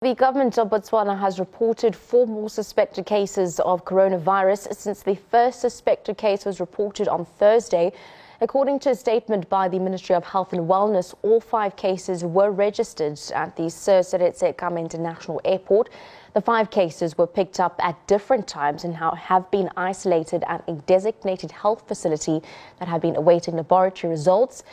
The government of Botswana has reported 4 more suspected cases of coronavirus since the first suspected case was reported on Thursday. According to a statement by the Ministry of Health and Wellness, all 5 cases were registered at the Sir Seretse Khama International Airport. The 5 cases were picked up at different times and have been isolated at a designated health facility that have been awaiting laboratory results.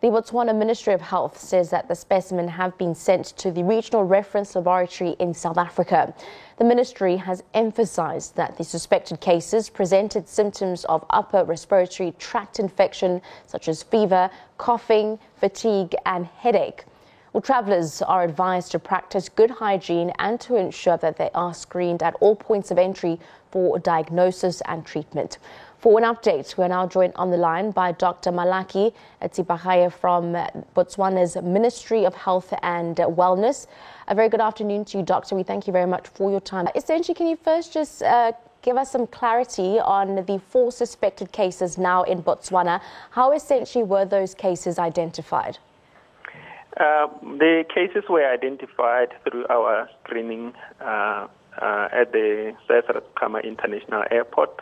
The Botswana Ministry of Health says that the specimen have been sent to the Regional Reference Laboratory in South Africa. The ministry has emphasized that the suspected cases presented symptoms of upper respiratory tract infection such as fever, coughing, fatigue and headache. Well, travellers are advised to practice good hygiene and to ensure that they are screened at all points of entry for diagnosis and treatment. For an update, we are now joined on the line by Dr. Malaki Tsipagaya from Botswana's Ministry of Health and Wellness. A very good afternoon to you, Doctor. We thank you very much for your time. Essentially, can you first just give us some clarity on the 4 suspected cases now in Botswana? How essentially were those cases identified? The cases were identified through our screening at the Sir Seretse Khama International Airport.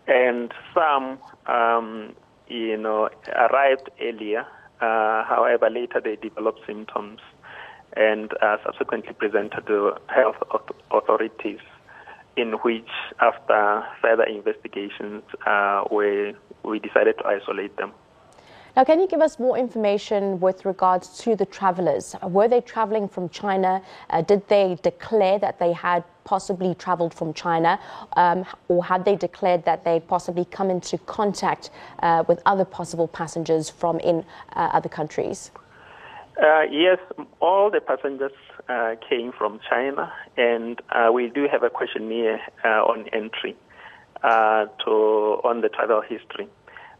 And some, arrived earlier. However, later they developed symptoms and subsequently presented to health authorities, in which, after further investigations, we decided to isolate them. Now, can you give us more information with regards to the travellers? Were they travelling from China? Did they declare that they had possibly travelled from China? Or had they declared that they possibly come into contact with other possible passengers from other countries? Yes, all the passengers came from China, and we do have a questionnaire on entry on the travel history.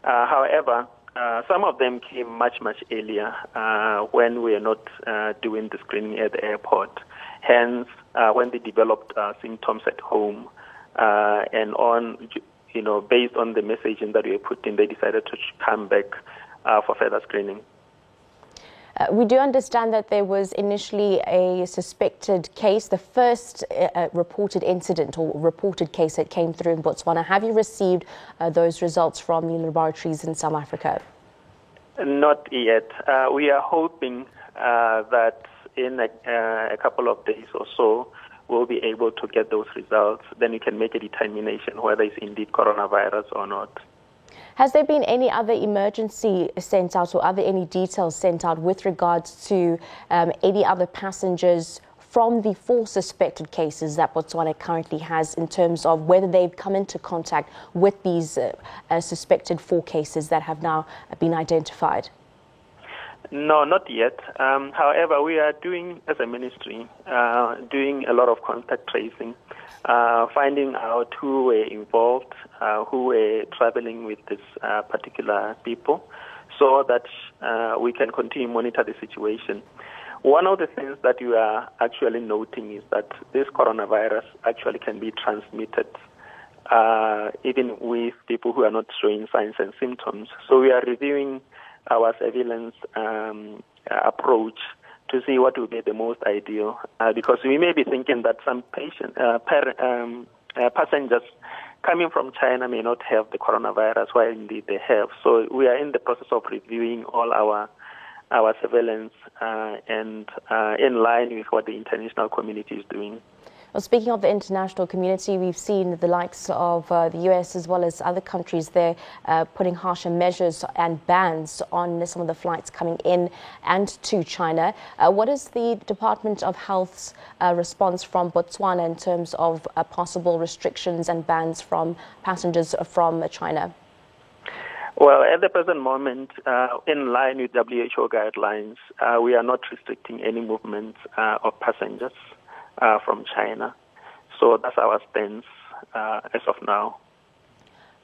However, some of them came much earlier when we are not doing the screening at the airport. Hence, when they developed symptoms at home and based on the messaging that we put in, they decided to come back for further screening. We do understand that there was initially a suspected case, the first reported incident or reported case that came through in Botswana. Have you received those results from the laboratories in South Africa? Not yet. We are hoping that in a couple of days or so, we'll be able to get those results. Then we can make a determination whether it's indeed coronavirus or not. Has there been any other emergency sent out or any details sent out with regards to any other passengers from the 4 suspected cases that Botswana currently has, in terms of whether they've come into contact with these suspected 4 cases that have now been identified? No, not yet. However, we are doing, as a ministry, doing a lot of contact tracing, finding out who were involved, who were traveling with these particular people, so that we can continue to monitor the situation. One of the things that we are actually noting is that this coronavirus actually can be transmitted even with people who are not showing signs and symptoms. So we are reviewing our surveillance approach to see what would be the most ideal, because we may be thinking that some passengers coming from China may not have the coronavirus, while indeed they have. So we are in the process of reviewing all our surveillance and in line with what the international community is doing. Well, speaking of the international community, we've seen the likes of the US as well as other countries there putting harsher measures and bans on some of the flights coming in and to China. What is the Department of Health's response from Botswana in terms of possible restrictions and bans from passengers from China? Well, at the present moment, in line with WHO guidelines, we are not restricting any movement of passengers from China. So that's our stance as of now.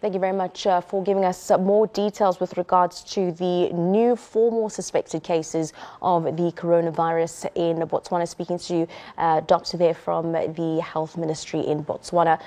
Thank you very much for giving us more details with regards to the new 4 more suspected cases of the coronavirus in Botswana. Speaking to Doctor there from the Health Ministry in Botswana.